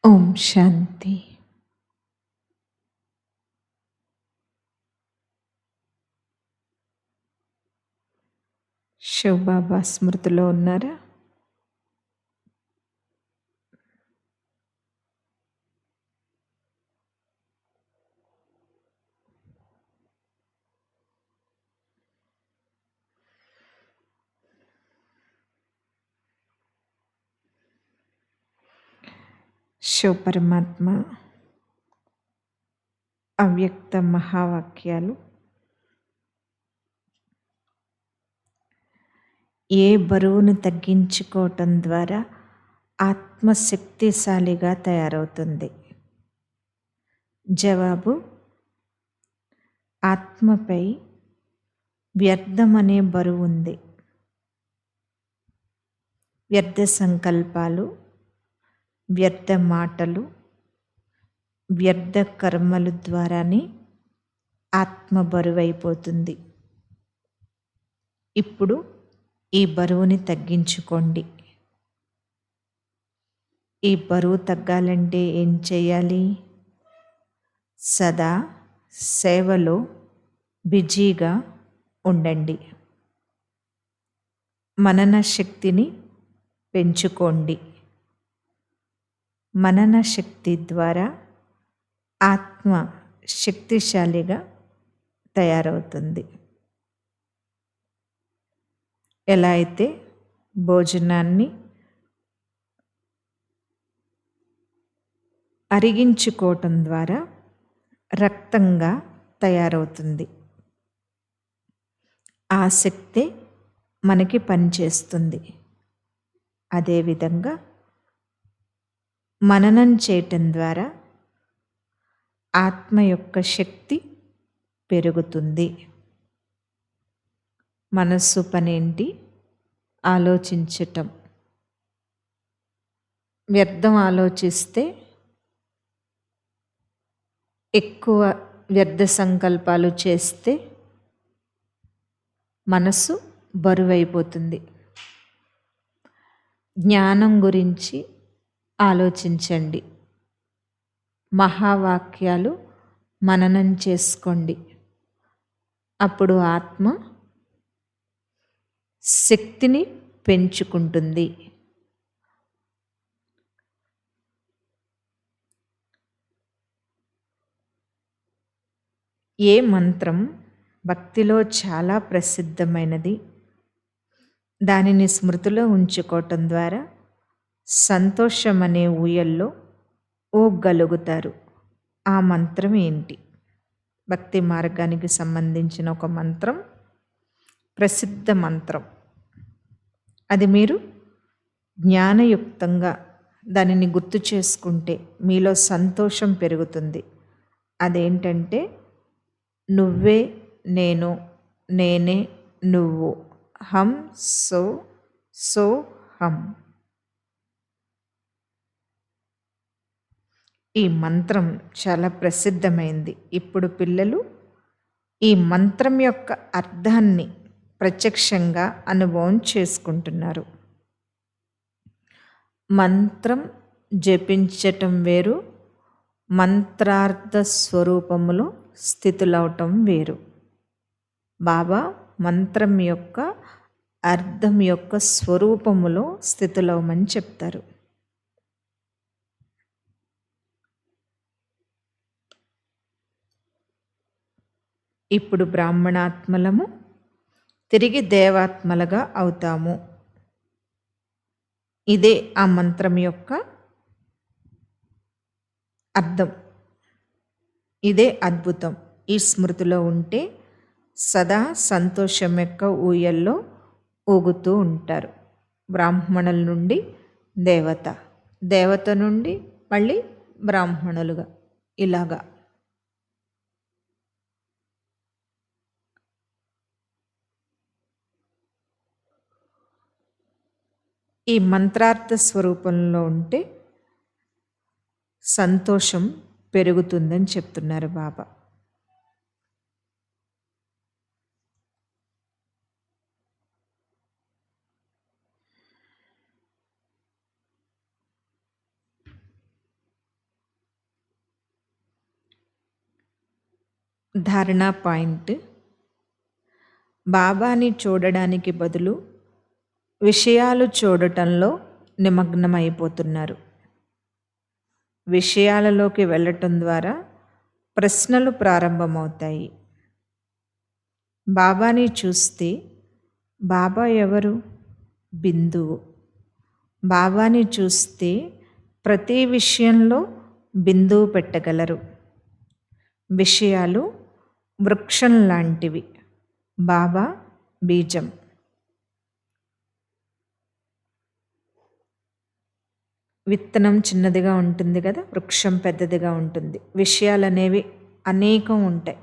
ఓం శాంతి. శివబాబా స్మృతిలో ఉన్నారా? శివ పరమాత్మ అవ్యక్త మహావాక్యాలు ఏ బరువును తగ్గించుకోవటం ద్వారా ఆత్మ శక్తిశాలిగా తయారవుతుంది? జవాబు: ఆత్మపై వ్యర్థమనే బరువు ఉంది. వ్యర్థ సంకల్పాలు, వ్యర్థ మాటలు, వ్యర్థ కర్మలు ద్వారానే ఆత్మ బరువైపోతుంది. ఇప్పుడు ఈ బరువుని తగ్గించుకోండి. ఈ బరువు తగ్గాలంటే ఏం చేయాలి? సదా సేవలో బిజీగా ఉండండి. మనన శక్తిని పెంచుకోండి. మనన శక్తి ద్వారా ఆత్మ శక్తిశాలిగా తయారవుతుంది. ఎలా అయితే భోజనాన్ని అరిగించుకోవటం ద్వారా రక్తంగా తయారవుతుంది, ఆ శక్తే మనకి పనిచేస్తుంది. అదేవిధంగా మననం చేయటం ద్వారా ఆత్మ యొక్క శక్తి పెరుగుతుంది. మనస్సు పనేంటి? ఆలోచించటం. వ్యర్థం ఆలోచిస్తే, ఎక్కువ వ్యర్థ సంకల్పాలు చేస్తే మనసు బరువైపోతుంది. జ్ఞానం గురించి ఆలోచించండి. మహావాక్యాలు మననం చేసుకోండి. అప్పుడు ఆత్మ శక్తిని పెంచుకుంటుంది. ఏ మంత్రం భక్తిలో చాలా ప్రసిద్ధమైనది, దానిని స్మృతిలో ఉంచుకోవటం ద్వారా సంతోషం అనే ఊయల్లో ఊగలుగుతారు. ఆ మంత్రం ఏంటి? భక్తి మార్గానికి సంబంధించిన ఒక మంత్రం, ప్రసిద్ధ మంత్రం. అది మీరు జ్ఞానయుక్తంగా దానిని గుర్తు చేసుకుంటే మీలో సంతోషం పెరుగుతుంది. అదేంటంటే, నువ్వే నేను, నేనే నువ్వు, హం సో సో హం. ఈ మంత్రం చాలా ప్రసిద్ధమైంది. ఇప్పుడు పిల్లలు ఈ మంత్రం యొక్క అర్థాన్ని ప్రత్యక్షంగా అనుభవం చేసుకుంటున్నారు. మంత్రం జపించటం వేరు, మంత్రార్థ స్వరూపములో స్థితులవటం వేరు. బాబా మంత్రం యొక్క అర్థం యొక్క స్వరూపములో స్థితులవమని చెప్తారు. ఇప్పుడు బ్రాహ్మణాత్మలము తిరిగి దేవాత్మలుగా అవుతాము. ఇదే ఆ మంత్రం యొక్క అర్థం. ఇదే అద్భుతం. ఈ స్మృతిలో ఉంటే సదా సంతోషం యొక్క ఊయల్లో ఊగుతూ ఉంటారు. బ్రాహ్మణుల నుండి దేవత, దేవత నుండి మళ్ళీ బ్రాహ్మణులుగా, ఇలాగా. ఈ మంత్రార్థ స్వరూపంలో ఉంటే సంతోషం పెరుగుతుందని చెప్తున్నారు బాబా. ధారణా పాయింట్: బాబాని చూడడానికి బదులు విషయాలు చూడటంలో నిమగ్నమైపోతున్నారు. విషయాలలోకి వెళ్ళటం ద్వారా ప్రశ్నలు ప్రారంభమవుతాయి. బాబాని చూస్తే బాబా ఎవరు? బిందువు. బాబాని చూస్తే ప్రతి విషయంలో బిందువు పెట్టగలరు. విషయాలు వృక్షం లాంటివి, బాబా బీజం. విత్తనం చిన్నదిగా ఉంటుంది కదా, వృక్షం పెద్దదిగా ఉంటుంది. విషయాలు అనేవి అనేకం ఉంటాయి.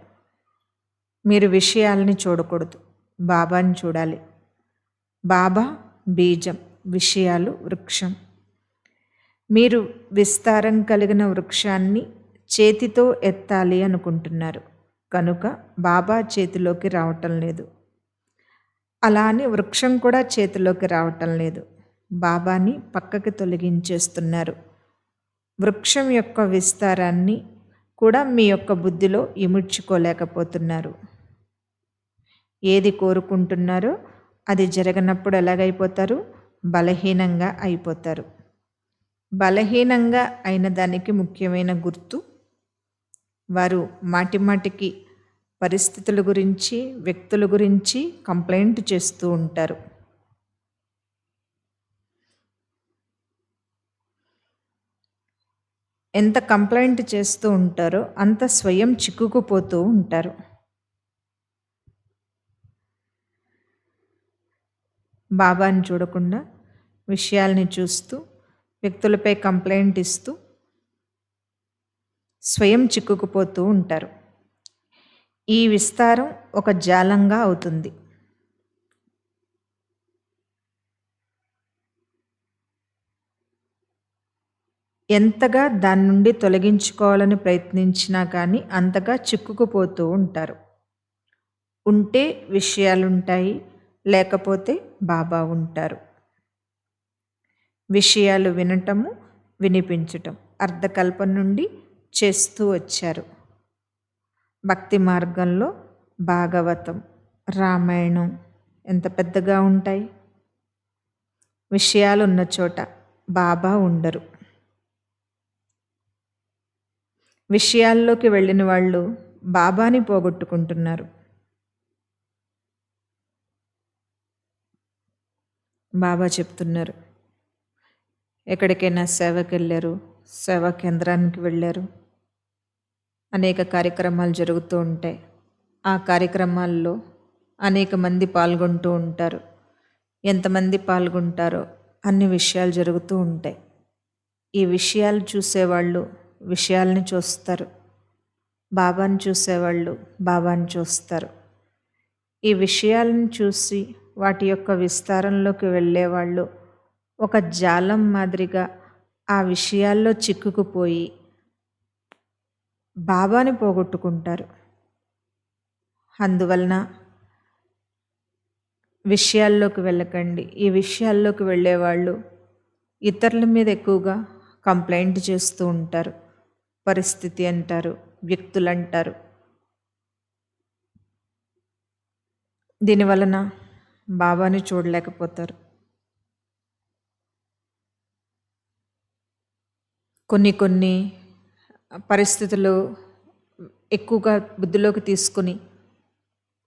మీరు విషయాలని చూడకూడదు, బాబాని చూడాలి. బాబా బీజం, విషయాలు వృక్షం. మీరు విస్తారం కలిగిన వృక్షాన్ని చేతితో ఎత్తాలి అనుకుంటున్నారు కనుక బాబా చేతిలోకి రావటం లేదు. అలా అని వృక్షం కూడా చేతిలోకి రావటం లేదు. బాబాని పక్కకి తొలగించేస్తున్నారు. వృక్షం యొక్క విస్తారాన్ని కూడా మీ యొక్క బుద్ధిలో ఇముడ్చుకోలేకపోతున్నారు. ఏది కోరుకుంటున్నారో అది జరగనప్పుడు ఎలాగైపోతారు? బలహీనంగా అయిపోతారు. బలహీనంగా అయిన దానికి ముఖ్యమైన గుర్తు, వారు మాటిమాటికి పరిస్థితుల గురించి, వ్యక్తుల గురించి కంప్లైంట్ చేస్తూ ఉంటారు. ఎంత కంప్లైంట్ చేస్తూ ఉంటారో అంత స్వయం చిక్కుకుపోతూ ఉంటారు. బాబాని చూడకుండా విషయాల్ని చూస్తూ వ్యక్తులపై కంప్లైంట్ ఇస్తూ స్వయం చిక్కుకుపోతూ ఉంటారు. ఈ విస్తారం ఒక జాలంగా అవుతుంది. ఎంతగా దాని నుండి తొలగించుకోవాలని ప్రయత్నించినా కానీ అంతగా చిక్కుకుపోతూ ఉంటారు. ఉంటే విషయాలుంటాయి, లేకపోతే బాబా ఉంటారు. విషయాలు వినటము, వినిపించటం అర్ధకల్పం నుండి చేస్తూ వచ్చారు. భక్తి మార్గంలో భాగవతం, రామాయణం ఎంత పెద్దగా ఉంటాయి. విషయాలు ఉన్న చోట బాబా ఉండరు. విషయాల్లోకి వెళ్ళిన వాళ్ళు బాబాని పోగొట్టుకుంటున్నారు. బాబా చెప్తున్నారు, ఎక్కడికైనా సేవకి వెళ్ళారు, సేవా కేంద్రానికి వెళ్ళారు, అనేక కార్యక్రమాలు జరుగుతూ ఉంటాయి. ఆ కార్యక్రమాల్లో అనేక మంది పాల్గొంటూ ఉంటారు. ఎంతమంది పాల్గొంటారో అన్ని విషయాలు జరుగుతూ ఉంటాయి. ఈ విషయాలు చూసేవాళ్ళు విషయాల్ని చూస్తారు, బాబాని చూసేవాళ్ళు బాబాని చూస్తారు. ఈ విషయాలను చూసి వాటి యొక్క విస్తారంలోకి వెళ్ళేవాళ్ళు ఒక జాలం మాదిరిగా ఆ విషయాల్లో చిక్కుకుపోయి బాబాని పోగొట్టుకుంటారు. అందువలన విషయాల్లోకి వెళ్ళకండి. ఈ విషయాల్లోకి వెళ్ళేవాళ్ళు ఇతరుల మీద ఎక్కువగా కంప్లైంట్ చేస్తూ ఉంటారు. పరిస్థితి అంటారు, వ్యక్తులు అంటారు. దీనివలన బాబాని చూడలేకపోతారు. కొన్ని పరిస్థితులు ఎక్కువగా బుద్ధిలోకి తీసుకుని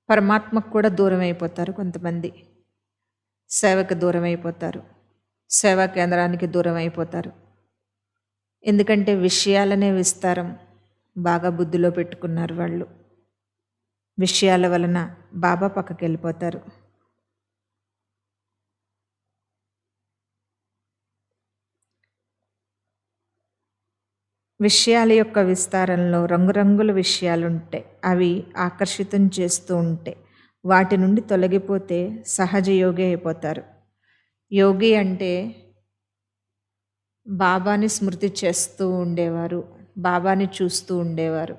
పరమాత్మకు కూడా దూరం అయిపోతారు. కొంతమంది సేవకు దూరం అయిపోతారు, సేవా కేంద్రానికి దూరం అయిపోతారు. ఎందుకంటే విషయాలనే విస్తారం బాగా బుద్ధిలో పెట్టుకున్నారు వాళ్ళు. విషయాల వలన బాబా పక్కకి వెళ్ళిపోతారు. విషయాల యొక్క విస్తారంలో రంగురంగుల విషయాలుంటాయి. అవి ఆకర్షితం చేస్తూ ఉంటాయి. వాటి నుండి తొలగిపోతే సహజ యోగి అయిపోతారు. యోగి అంటే బాబాని స్మృతి చేస్తూ ఉండేవారు, బాబాని చూస్తూ ఉండేవారు.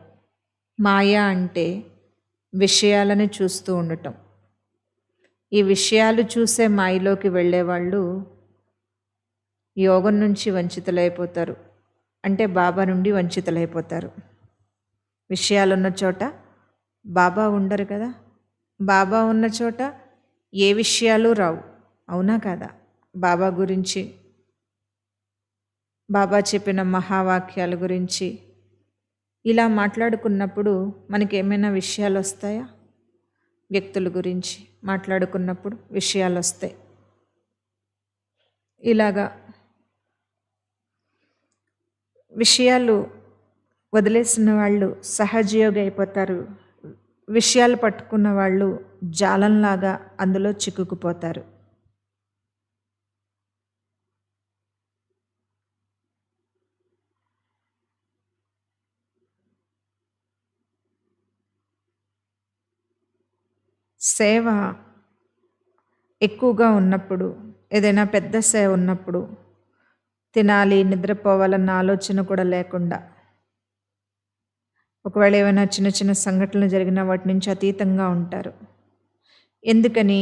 మాయా అంటే విషయాలను చూస్తూ ఉండటం. ఈ విషయాలు చూసే మాయలోకి వెళ్ళేవాళ్ళు యోగం నుంచి వంచితులైపోతారు. అంటే బాబా నుండి వంచితులైపోతారు. విషయాలున్న చోట బాబా ఉండరు కదా. బాబా ఉన్న చోట ఏ విషయాలు రావు, అవునా కదా. బాబా గురించి, బాబా చెప్పిన మహావాక్యాల గురించి ఇలా మాట్లాడుకున్నప్పుడు మనకి ఏమైనా విషయాలు వస్తాయా? వ్యక్తుల గురించి మాట్లాడుకున్నప్పుడు విషయాలు వస్తాయి. ఇలాగా విషయాలు వదిలేసిన వాళ్ళు సహజయోగి అయిపోతారు. విషయాలు పట్టుకున్న వాళ్ళు జాలంలాగా అందులో చిక్కుకుపోతారు. సేవ ఎక్కువగా ఉన్నప్పుడు, ఏదైనా పెద్ద సేవ ఉన్నప్పుడు తినాలి, నిద్రపోవాలన్న ఆలోచన కూడా లేకుండా, ఒకవేళ ఏమైనా చిన్న చిన్న సంఘటనలు జరిగినా వాటి నుంచి అతీతంగా ఉంటారు. ఎందుకని?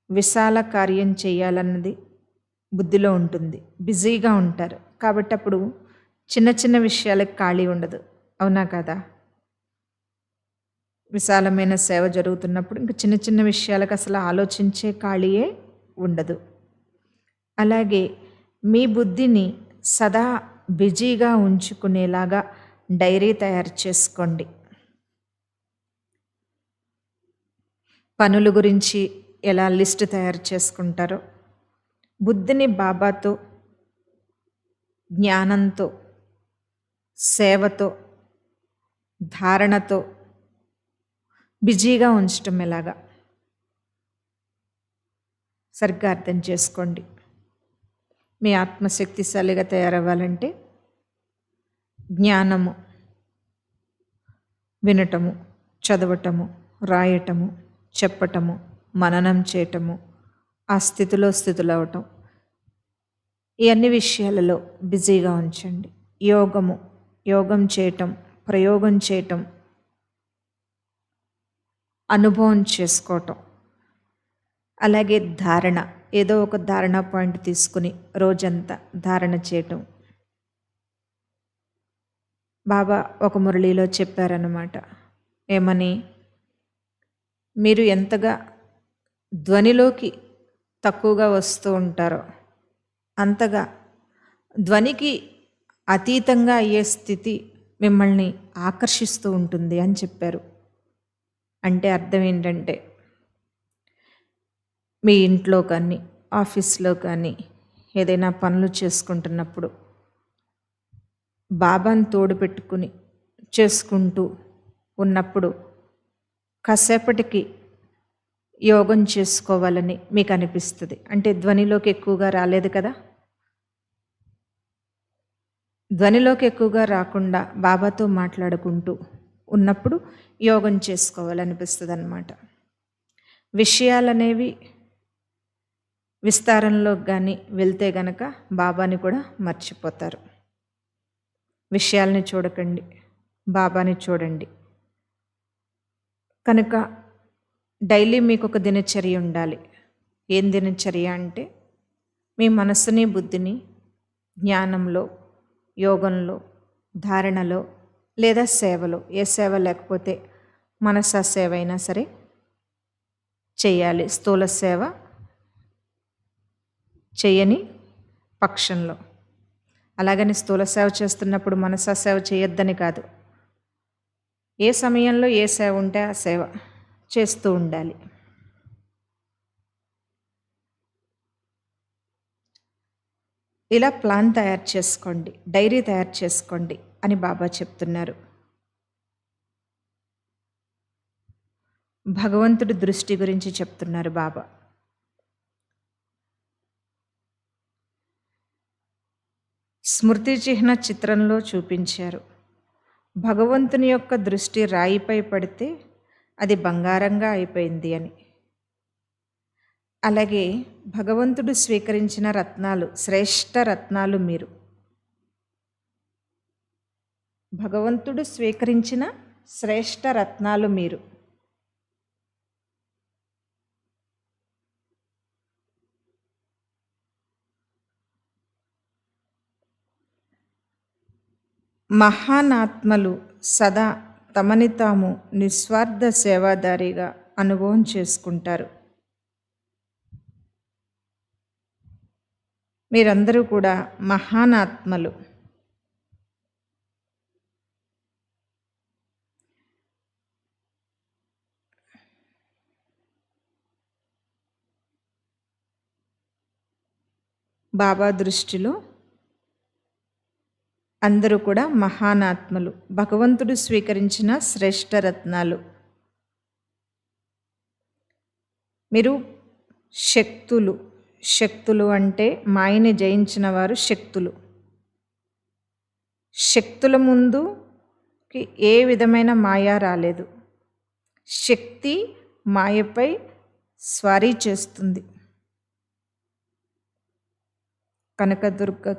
విశాల కార్యం చేయాలన్నది బుద్ధిలో ఉంటుంది. బిజీగా ఉంటారు కాబట్టి అప్పుడు చిన్న చిన్న విషయాలకు ఖాళీ ఉండదు, అవునా కదా. విశాలమైన సేవ జరుగుతున్నప్పుడు ఇంకా చిన్న చిన్న విషయాలకు అసలు ఆలోచించే ఖాళీయే ఉండదు. అలాగే మీ బుద్ధిని సదా బిజీగా ఉంచుకునేలాగా డైరీ తయారు చేసుకోండి. పనుల గురించి ఎలా లిస్ట్ తయారు చేసుకుంటారో, బుద్ధిని బాబాతో, జ్ఞానంతో, సేవతో, ధారణతో బిజీగా ఉంచటం ఎలాగా సరిగ్గా అర్థం చేసుకోండి. మీ ఆత్మ శక్తిశాలిగా తయారవ్వాలంటే జ్ఞానము, వినటము, చదవటము, రాయటము, చెప్పటము, మననం చేయటము, ఆ స్థితిలో స్థితులవటం, ఈ అన్ని విషయాలలో బిజీగా ఉంచండి. యోగం చేయటం, ప్రయోగం చేయటం, అనుభవం చేసుకోవటం, అలాగే ధారణ, ఏదో ఒక ధారణ పాయింట్ తీసుకుని రోజంతా ధారణ చేయటం. బాబా ఒక మురళీలో చెప్పారన్నమాట. ఏమని? మీరు ఎంతగా ధ్వనిలోకి తక్కువగా వస్తూ ఉంటారో అంతగా ధ్వనికి అతీతంగా అయ్యే స్థితి మిమ్మల్ని ఆకర్షిస్తూ ఉంటుంది అని చెప్పారు. అంటే అర్థం ఏంటంటే, మీ ఇంట్లో కానీ ఆఫీస్లో కానీ ఏదైనా పనులు చేసుకుంటున్నప్పుడు బాబాను తోడు పెట్టుకుని చేసుకుంటూ ఉన్నప్పుడు కాసేపటికి యోగం చేసుకోవాలని మీకు అనిపిస్తుంది. అంటే ధ్వనిలోకి ఎక్కువగా రాలేదు కదా. ధ్వనిలోకి ఎక్కువగా రాకుండా బాబాతో మాట్లాడుకుంటూ ఉన్నప్పుడు యోగం చేసుకోవాలనిపిస్తుంది అన్నమాట. విషయాలనేవి విస్తారంలో కానీ వెళ్తే గనక బాబాని కూడా మర్చిపోతారు. విషయాల్ని చూడకండి, బాబాని చూడండి. కనుక డైలీ మీకు ఒక దినచర్య ఉండాలి. ఏం దినచర్య అంటే, మీ మనస్సుని బుద్ధిని జ్ఞానంలో, యోగంలో, ధారణలో లేదా సేవలో, ఏ సేవ లేకపోతే మనస సేవ అయినా సరే చేయాలి. స్థూల సేవ చేయని పక్షంలో. అలాగని స్థూల సేవ చేస్తున్నప్పుడు మనసా సేవ చేయొద్దని కాదు. ఏ సమయంలో ఏ సేవ ఉంటే ఆ సేవ చేస్తూ ఉండాలి. ఇలా ప్లాన్ తయారు చేసుకోండి, డైరీ తయారు చేసుకోండి అని బాబా చెప్తున్నారు. భగవంతుడి దృష్టి గురించి చెప్తున్నారు బాబా. స్మృతి చిహ్న చిత్రంలో చూపించారు. భగవంతుని యొక్క దృష్టి రాయిపై పడితే అది బంగారంగా అయిపోయింది అని. అలాగే భగవంతుడు స్వీకరించిన రత్నాలు, శ్రేష్ఠ రత్నాలు మీరు. భగవంతుడు స్వీకరించిన శ్రేష్ఠ రత్నాలు మీరు. మహానాత్మలు సదా తమని తాము నిస్వార్థ సేవాదారిగా అనుభవం చేసుకుంటారు. మీరందరూ కూడా మహానాత్మలు. బాబా దృష్టిలో అందరూ కూడా మహానాత్మలు, భగవంతుడు స్వీకరించిన శ్రేష్ఠ రత్నాలు. మీరు శక్తులు. శక్తులు అంటే మాయని జయించిన వారు శక్తులు. శక్తుల ముందుకి ఏ విధమైన మాయ రాలేదు. శక్తి మాయపై స్వారీ చేస్తుంది. కనకదుర్గ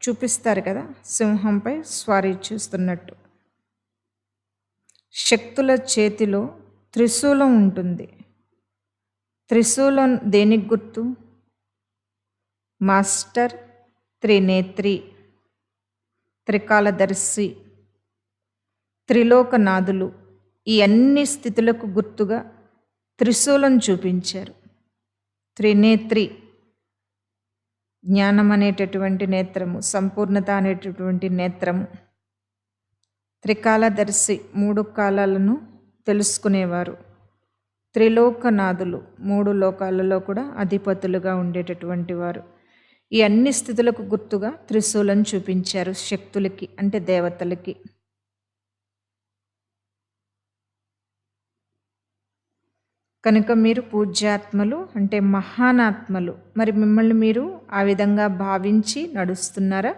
చూపిస్తారు కదా, సింహంపై స్వారీ చేస్తున్నట్టు. శక్తుల చేతిలో త్రిశూలం ఉంటుంది. త్రిశూలం దేనికి గుర్తు? మాస్టర్, త్రినేత్రి, త్రికాలదర్శి, త్రిలోకనాథులు, ఈ అన్ని స్థితులకు గుర్తుగా త్రిశూలం చూపించారు. త్రినేత్రి జ్ఞానం అనేటటువంటి నేత్రము, సంపూర్ణత అనేటటువంటి నేత్రము. త్రికాలదర్శి 3 కాలాలను తెలుసుకునేవారు. త్రిలోకనాథులు 3 లోకాలలో కూడా అధిపతులుగా ఉండేటటువంటి వారు. ఈ అన్ని స్థితులకు గుర్తుగా త్రిశూలం చూపించారు శక్తులకి, అంటే దేవతలకి. కనుక మీరు పూజ్యాత్మలు, అంటే మహానాత్మలు. మరి మిమ్మల్ని మీరు ఆ విధంగా భావించి నడుస్తున్నారా?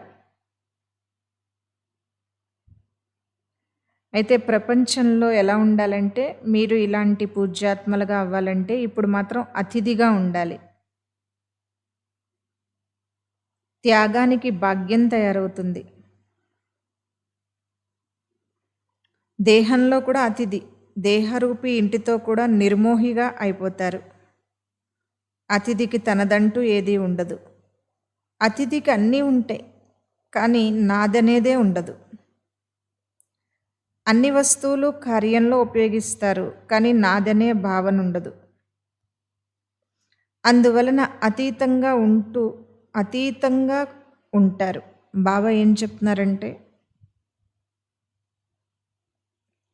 అయితే ప్రపంచంలో ఎలా ఉండాలంటే, మీరు ఇలాంటి పూజ్యాత్మలుగా అవ్వాలంటే ఇప్పుడు మాత్రం అతిథిగా ఉండాలి. త్యాగానికి భాగ్యం తయారవుతుంది. దేహంలో కూడా అతిథి, దేహరూపి ఇంటితో కూడా నిర్మోహిగా అయిపోతారు. అతిథికి తనదంటూ ఏదీ ఉండదు. అతిథికి అన్నీ ఉంటాయి, కానీ నాదనేదే ఉండదు. అన్ని వస్తువులు కార్యంలో ఉపయోగిస్తారు, కానీ నాదనే భావన ఉండదు. అందువలన అతీతంగా ఉంటారు. బాబా ఏం చెప్తున్నారంటే,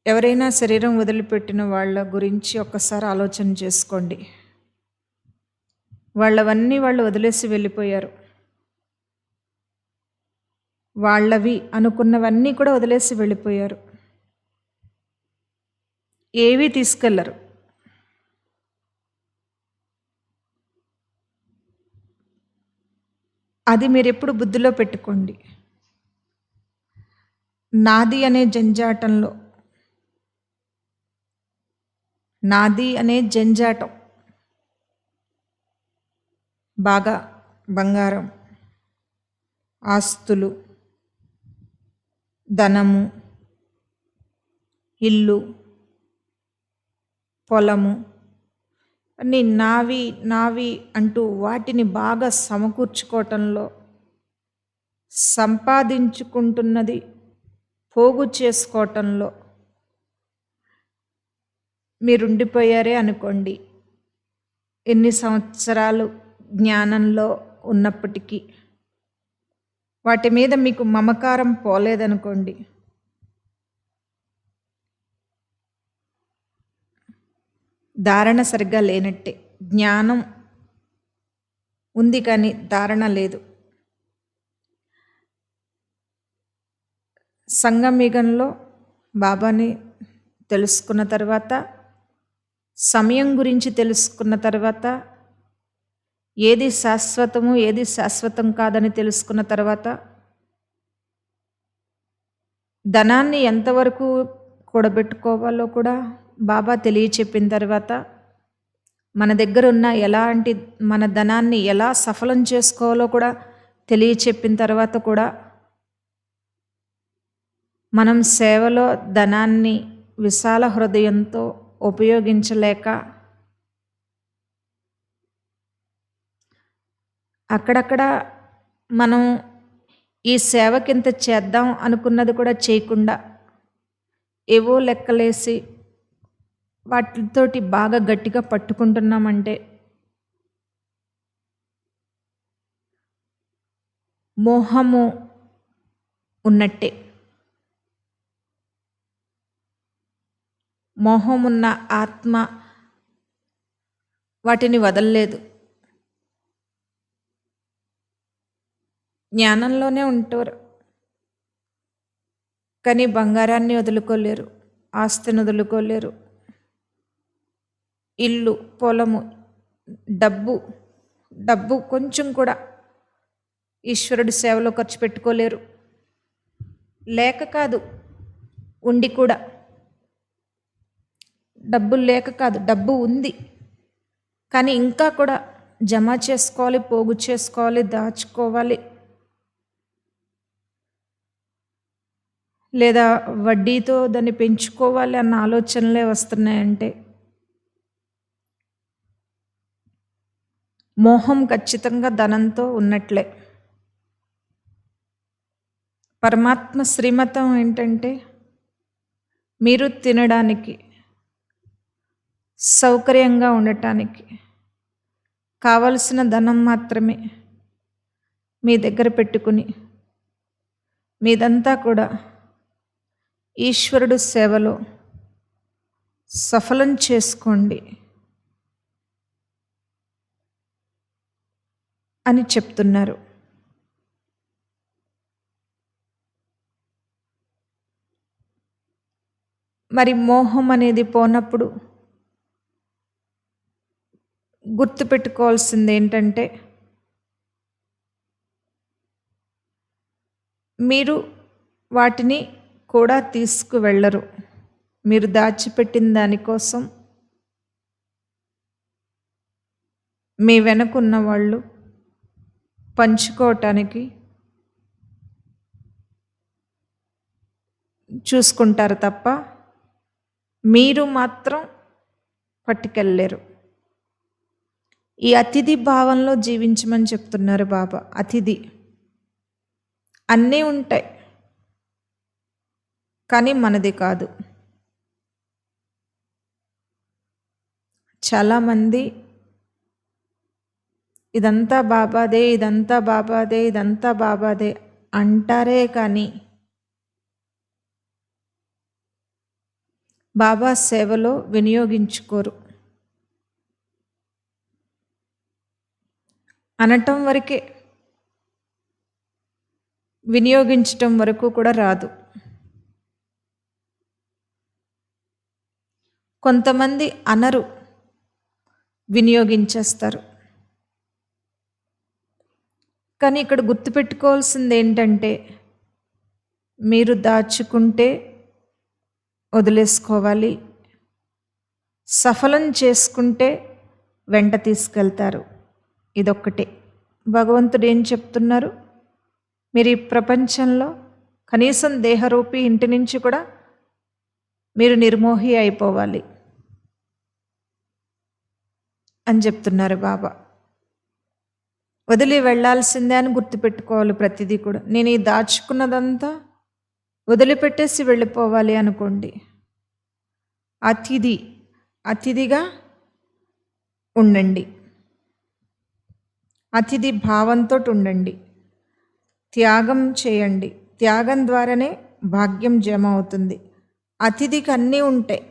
ఎవరైనా శరీరం వదిలిపెట్టిన వాళ్ళ గురించి ఒక్కసారి ఆలోచన చేసుకోండి. వాళ్ళవన్నీ వాళ్ళు వదిలేసి వెళ్ళిపోయారు. వాళ్ళవి అనుకున్నవన్నీ కూడా వదిలేసి వెళ్ళిపోయారు. ఏవీ తీసుకెళ్లరు. అది మీరు ఎప్పుడు బుద్ధిలో పెట్టుకోండి. నాది అనే జంజాటంలో, నాది అనే జంజాటం, బాగా బంగారం, ఆస్తులు, ధనము, ఇల్లు, పొలము అన్నీ నావి నావి అంటూ వాటిని బాగా సమకూర్చుకోవటంలో, సంపాదించుకుంటున్నది పోగు చేసుకోవటంలో మీరుండిపోయారే అనుకోండి. ఎన్ని సంవత్సరాలు జ్ఞానంలో ఉన్నప్పటికీ వాటి మీద మీకు మమకారం పోలేదనుకోండి, ధారణ సరిగ్గా లేనట్టే. జ్ఞానం ఉంది కానీ ధారణ లేదు. సంగమయుగంలో బాబాని తెలుసుకున్న తర్వాత, సమయం గురించి తెలుసుకున్న తర్వాత, ఏది శాశ్వతము ఏది శాశ్వతం కాదని తెలుసుకున్న తర్వాత, ధనాన్ని ఎంతవరకు కూడబెట్టుకోవాలో కూడా బాబా తెలియచెప్పిన తర్వాత, మన దగ్గర ఉన్న మన ధనాన్ని ఎలా సఫలం చేసుకోవాలో కూడా తెలియచెప్పిన తర్వాత కూడా, మనం సేవలో ధనాన్ని విశాల హృదయంతో ఉపయోగించలేక అక్కడక్కడ మనం ఈ సేవకింత చేద్దాం అనుకున్నది కూడా చేయకుండా ఏవో లెక్కలేసి వాటితోటి బాగా గట్టిగా పట్టుకుంటున్నామంటే మోహము ఉన్నట్టే. మోహమున్న ఆత్మ వాటిని వదలలేదు. జ్ఞానంలోనే ఉంటారు, కానీ బంగారాన్ని వదులుకోలేరు, ఆస్తిని వదులుకోలేరు, ఇల్లు, పొలము, డబ్బు కొంచెం కూడా ఈశ్వరుడి సేవలో ఖర్చు పెట్టుకోలేరు. లేక కాదు, ఉండి కూడా. డబ్బు లేక కాదు, డబ్బు ఉంది, కానీ ఇంకా కూడా జమ చేసుకోవాలి, పోగు చేసుకోవాలి, దాచుకోవాలి, లేదా వడ్డీతో దాన్ని పెంచుకోవాలి అన్న ఆలోచనలే వస్తున్నాయంటే మోహం ఖచ్చితంగా ధనంతో ఉన్నట్లే. పరమాత్మ శ్రీమతం ఏంటంటే మీరు తినడానికి, సౌకర్యంగా ఉండటానికి కావలసిన ధనం మాత్రమే మీ దగ్గర పెట్టుకుని మీదంతా కూడా ఈశ్వరుడు సేవలో సఫలం చేసుకోండి అని చెప్తున్నారు. మరి మోహం అనేది పోనప్పుడు గుర్తుపెట్టుకోవాల్సింది ఏంటంటే మీరు వాటిని కూడా తీసుకువెళ్ళరు. మీరు దాచిపెట్టిన దానికోసం మీ వెనకున్న వాళ్ళు పంచుకోవటానికి చూసుకుంటారు తప్ప మీరు మాత్రం పట్టుకెళ్ళలేరు. ఈ అతిథి భావంలో జీవించమని చెప్తున్నారు బాబా. అతిథి అన్నీ ఉంటాయి, కానీ మనది కాదు. చాలామంది ఇదంతా బాబాదే, ఇదంతా బాబాదే, ఇదంతా బాబాదే అంటారే కానీ బాబా సేవలో వినియోగించుకోరు. అనటం వరకే, వినియోగించటం వరకు కూడా రాదు. కొంతమంది అనరు, వినియోగించేస్తారు. కానీ ఇక్కడ గుర్తుపెట్టుకోవాల్సింది ఏంటంటే మీరు దాచుకుంటే వదిలేసుకోవాలి, సఫలం చేసుకుంటే వెంట తీసుకెళ్తారు. ఇదొక్కటే. భగవంతుడు ఏం చెప్తున్నారు? మీరు ఈ ప్రపంచంలో కనీసం దేహరూపి ఇంటి నుంచి కూడా మీరు నిర్మోహి అయిపోవాలి అని చెప్తున్నారు బాబా. వదిలి వెళ్ళాల్సిందే అని గుర్తుపెట్టుకోవాలి ప్రతిదీ కూడా. నేను ఈ దాచుకున్నదంతా వదిలిపెట్టేసి వెళ్ళిపోవాలి అనుకోండి, అతిథిగా ఉండండి, అతిథి భావంతో ఉండండి, త్యాగం చేయండి. త్యాగం ద్వారానే భాగ్యం జమ అవుతుంది. అతిథికి అన్నీ ఉంటాయి,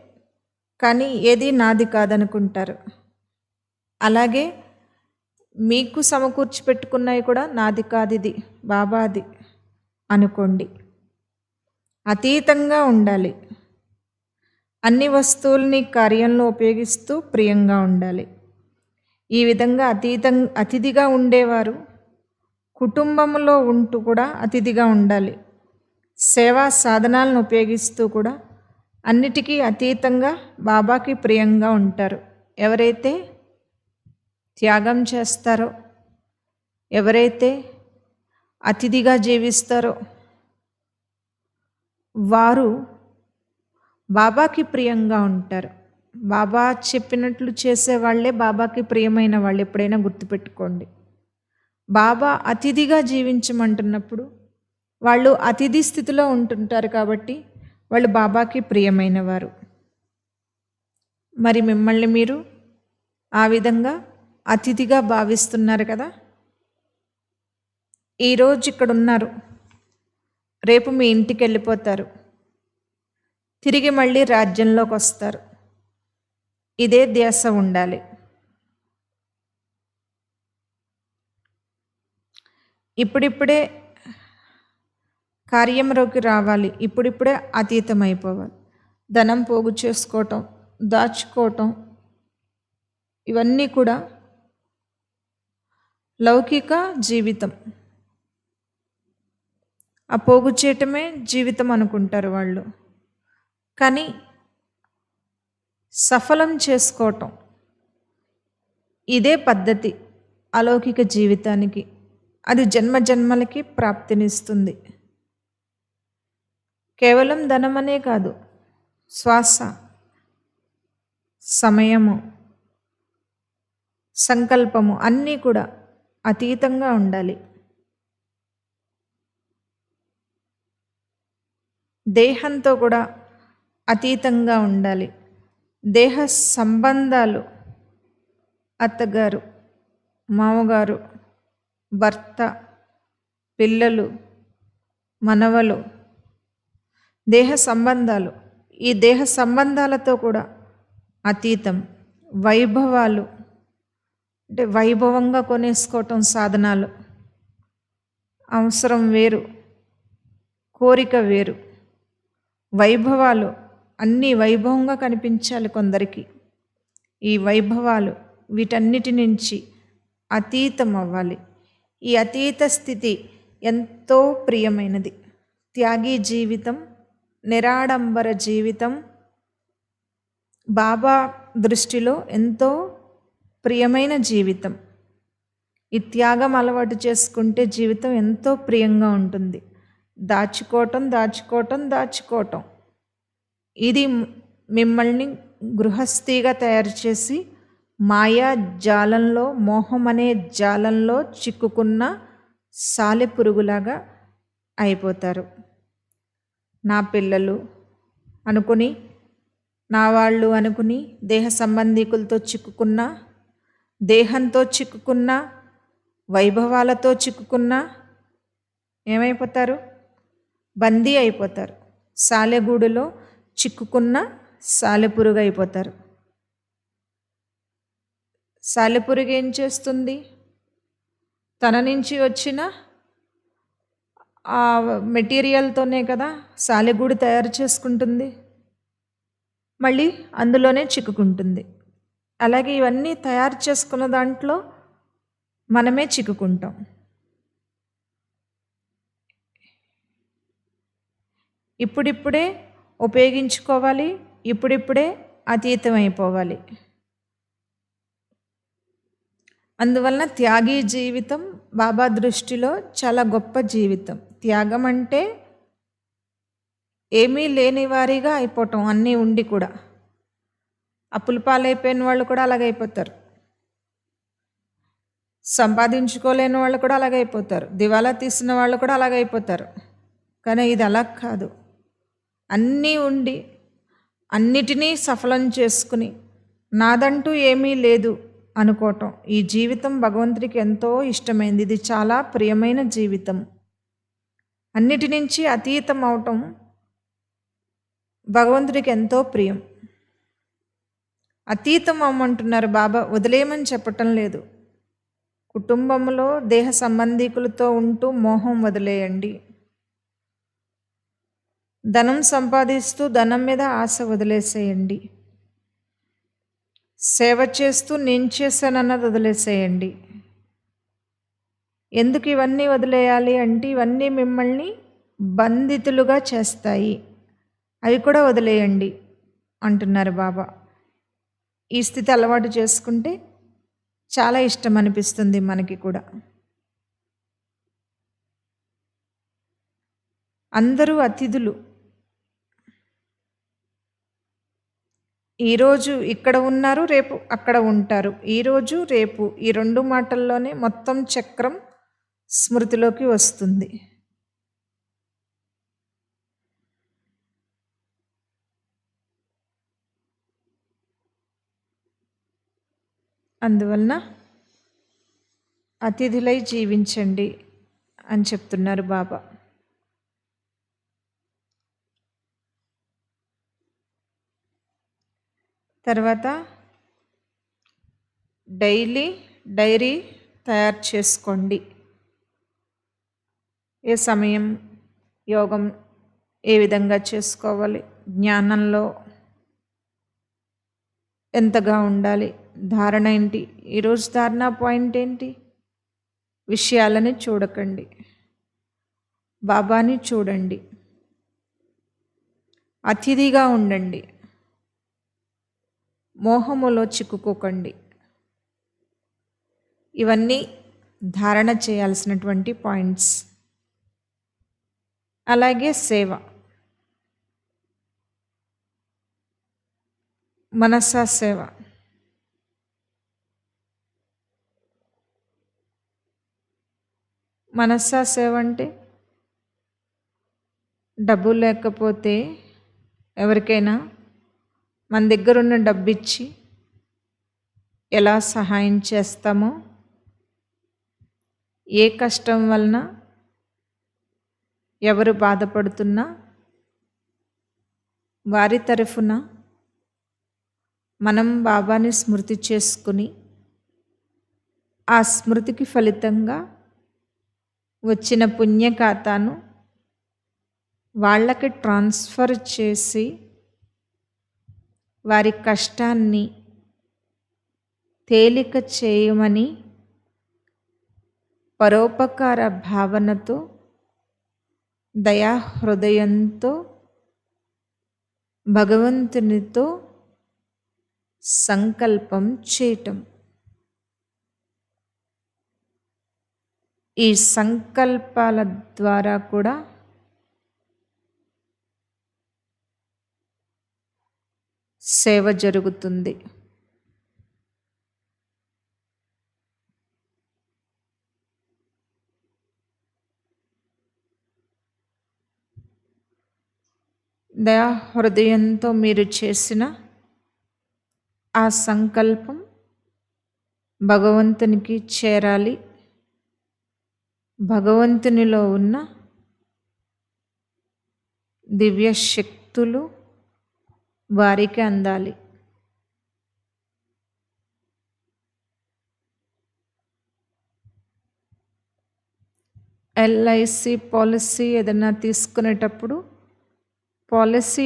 కానీ ఏది నాది కాదనుకుంటారు. అలాగే మీకు సమకూర్చి పెట్టుకున్నవి కూడా నాది కాదు, ఇది బాబాది అనుకోండి. అతీతంగా ఉండాలి. అన్ని వస్తువుల్ని కార్యంలో ఉపయోగిస్తూ ప్రియంగా ఉండాలి. ఈ విధంగా అతిథిగా ఉండేవారు కుటుంబంలో ఉంటూ కూడా అతిథిగా ఉండాలి. సేవా సాధనాలను ఉపయోగిస్తూ కూడా అన్నిటికీ అతీతంగా బాబాకి ప్రియంగా ఉంటారు. ఎవరైతే త్యాగం చేస్తారో, ఎవరైతే అతిథిగా జీవిస్తారో వారు బాబాకి ప్రియంగా ఉంటారు. బాబా చెప్పినట్లు చేసేవాళ్లే బాబాకి ప్రియమైన వాళ్ళు. ఎప్పుడైనా గుర్తుపెట్టుకోండి. బాబా అతిథిగా జీవించమంటున్నప్పుడు వాళ్ళు అతిథి స్థితిలో ఉంటుంటారు కాబట్టి వాళ్ళు బాబాకి ప్రియమైన వారు. మరి మిమ్మల్ని మీరు ఆ విధంగా అతిథిగా భావిస్తున్నారు కదా. ఈరోజు ఇక్కడ ఉన్నారు, రేపు మీ ఇంటికి వెళ్ళిపోతారు, తిరిగి మళ్ళీ రాజ్యంలోకి వస్తారు. ఇదే ధ్యాస ఉండాలి. ఇప్పుడిప్పుడే కార్యంలోకి రావాలి, ఇప్పుడిప్పుడే అతీతం అయిపోవాలి. ధనం పోగు చేసుకోవటం, దాచుకోవటం, ఇవన్నీ కూడా లౌకిక జీవితం. ఆ పోగు చేయటమే జీవితం అనుకుంటారు వాళ్ళు. కానీ సఫలం చేసుకోవటం ఇదే పద్ధతి అలౌకిక జీవితానికి. అది జన్మ జన్మలకి ప్రాప్తినిస్తుంది. కేవలం ధనమనే కాదు, శ్వాస, సమయము, సంకల్పము అన్నీ కూడా అతీతంగా ఉండాలి. దేహంతో కూడా అతీతంగా ఉండాలి. దేహ సంబంధాలు, అత్తగారు, మామగారు, భర్త, పిల్లలు, మనవలు, దేహ సంబంధాలు, ఈ దేహ సంబంధాలతో కూడా అతీతం. వైభవాలు అంటే వైభవంగా కొనేసుకోవటం, సాధనాలు, అవసరం వేరు, కోరిక వేరు. వైభవాలు అన్నీ వైభవంగా కనిపించాలి కొందరికి. ఈ వైభవాలు వీటన్నిటి నుంచి అతీతం అవ్వాలి. ఈ అతీత స్థితి ఎంతో ప్రియమైనది. త్యాగి జీవితం, నిరాడంబర జీవితం బాబా దృష్టిలో ఎంతో ప్రియమైన జీవితం. ఈ త్యాగం అలవాటు చేసుకుంటే జీవితం ఎంతో ప్రియంగా ఉంటుంది. దాచుకోవటం దాచుకోవటం దాచుకోవటం ఇది మిమ్మల్ని గృహస్థిగా తయారు చేసి మాయా జాలంలో, మోహం అనే జాలంలో చిక్కుకున్న సాలెపురుగులాగా అయిపోతారు. నా పిల్లలు అనుకుని, నా వాళ్ళు అనుకుని దేహ సంబంధికులతో చిక్కుకున్న, దేహంతో చిక్కుకున్న, వైభవాలతో చిక్కుకున్న ఏమైపోతారు? బందీ అయిపోతారు. సాలెగూడులో చిక్కుకున్న సాలెపురుగు అయిపోతారు. సాలెపురుగు ఏం చేస్తుంది? తన నుంచి వచ్చిన ఆ మెటీరియల్తోనే కదా సాలెగూడు తయారు చేసుకుంటుంది, మళ్ళీ అందులోనే చిక్కుకుంటుంది. అలాగే ఇవన్నీ తయారు చేసుకున్న దాంట్లో మనమే చిక్కుకుంటాం. ఇప్పుడిప్పుడే ఉపయోగించుకోవాలి, ఇప్పుడిప్పుడే అతీతం అయిపోవాలి. అందువలన త్యాగి జీవితం బాబా దృష్టిలో చాలా గొప్ప జీవితం. త్యాగం అంటే ఏమీ లేని వారిగా అయిపోవటం, అన్నీ ఉండి కూడా. అప్పుల పాలైపోయిన వాళ్ళు కూడా అలాగైపోతారు, సంపాదించుకోలేని వాళ్ళు కూడా అలాగైపోతారు, దివాలా తీసిన వాళ్ళు కూడా అలాగైపోతారు. కానీ ఇది అలా కాదు. అన్నీ ఉండి అన్నిటినీ సఫలం చేసుకుని నాదంటూ ఏమీ లేదు అనుకోవటం, ఈ జీవితం భగవంతుడికి ఎంతో ఇష్టమైంది. ఇది చాలా ప్రియమైన జీవితం. అన్నిటి నుంచి అతీతం అవటం భగవంతుడికి ఎంతో ప్రియం. అతీతం అమ్మంటున్నారు బాబా, వదిలేయమని చెప్పటం లేదు. కుటుంబంలో దేహ సంబంధికులతో ఉంటూ మోహం వదిలేయండి. ధనం సంపాదిస్తూ ధనం మీద ఆశ వదిలేసేయండి. సేవ చేస్తూ నేను చేశానన్నది వదిలేసేయండి. ఎందుకు ఇవన్నీ వదిలేయాలి అంటే ఇవన్నీ మిమ్మల్ని బంధితులుగా చేస్తాయి, అవి కూడా వదిలేయండి అంటున్నారు బాబా. ఈ స్థితి అలవాటు చేసుకుంటే చాలా ఇష్టం అనిపిస్తుంది మనకి కూడా. అందరూ అతిథులు. ఈరోజు ఇక్కడ ఉన్నారు, రేపు అక్కడ ఉంటారు. ఈరోజు రేపు ఈ 2 మాటల్లోనే మొత్తం చక్రం స్మృతిలోకి వస్తుంది. అందువలన అతిథులై జీవించండి అని చెప్తున్నారు బాబా. తర్వాత డైరీ తయారు చేసుకోండి. ఏ సమయం యోగం ఏ విధంగా చేసుకోవాలి, జ్ఞానంలో ఎంతగా ఉండాలి, ధారణ ఏంటి, ఈరోజు ధారణ పాయింట్ ఏంటి, విషయాలని చూడకండి, బాబాని చూడండి, అతిథిగా ఉండండి, మోహములో చిక్కుకోకండి. ఇవన్నీ ధారణ చేయాల్సినటువంటి పాయింట్స్. అలాగే సేవ, మనసా సేవ. మనసా సేవ అంటే డబ్బు లేకపోతే ఎవరికైనా మన దగ్గర ఉన్న డబ్బు ఇచ్చి ఎలా సహాయం చేస్తామో, ఏ కష్టం వలన ఎవరు బాధపడుతున్నా వారి తరఫున మనం బాబాని స్మృతి చేసుకుని ఆ స్మృతికి ఫలితంగా వచ్చిన పుణ్య ఖాతాను వాళ్ళకి ట్రాన్స్ఫర్ చేసి వారి కష్టాన్ని తేలిక చేయమని పరోపకార భావనతో దయా హృదయంతో భగవంతునితో సంకల్పం చేయటం. ఈ సంకల్పాల ద్వారా కూడా సేవ జరుగుతుంది. దయా హృదయంతో మీరు చేసిన ఆ సంకల్పం భగవంతునికి చేరాలి, భగవంతునిలో ఉన్న దివ్య శక్తులు వారికి అందాలి. ఎల్ఐసి పాలసీ ఏదైనా తీసుకునేటప్పుడు పాలసీ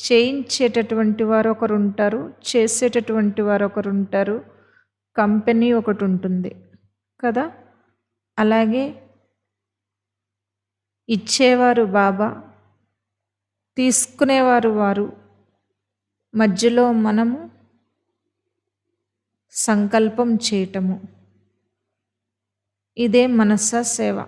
చేయించేటటువంటి వారు ఒకరు ఉంటారు, చేసేటటువంటి వారు ఒకరు ఉంటారు, కంపెనీ ఒకటి ఉంటుంది కదా. అలాగే ఇచ్చేవారు బాబా, తీసుకునేవారు వారు, మధ్యలో మనము సంకల్పం చేయటము. ఇదే మనసా సేవ.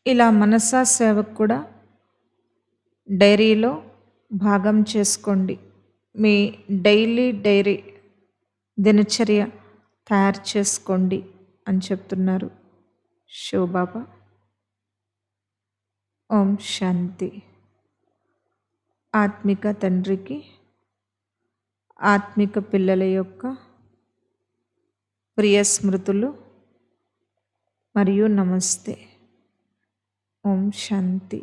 ఇలా మనసా సేవకు కూడా డైరీలో భాగం చేసుకోండి. మీ డైరీ దినచర్య తయారు చేసుకోండి అని చెప్తున్నారు శివబాబా. ఓం శాంతి. ఆత్మిక తండ్రికి ఆత్మిక పిల్లల యొక్క ప్రియ స్మృతులు మరియు నమస్తే. ఓం శాంతి.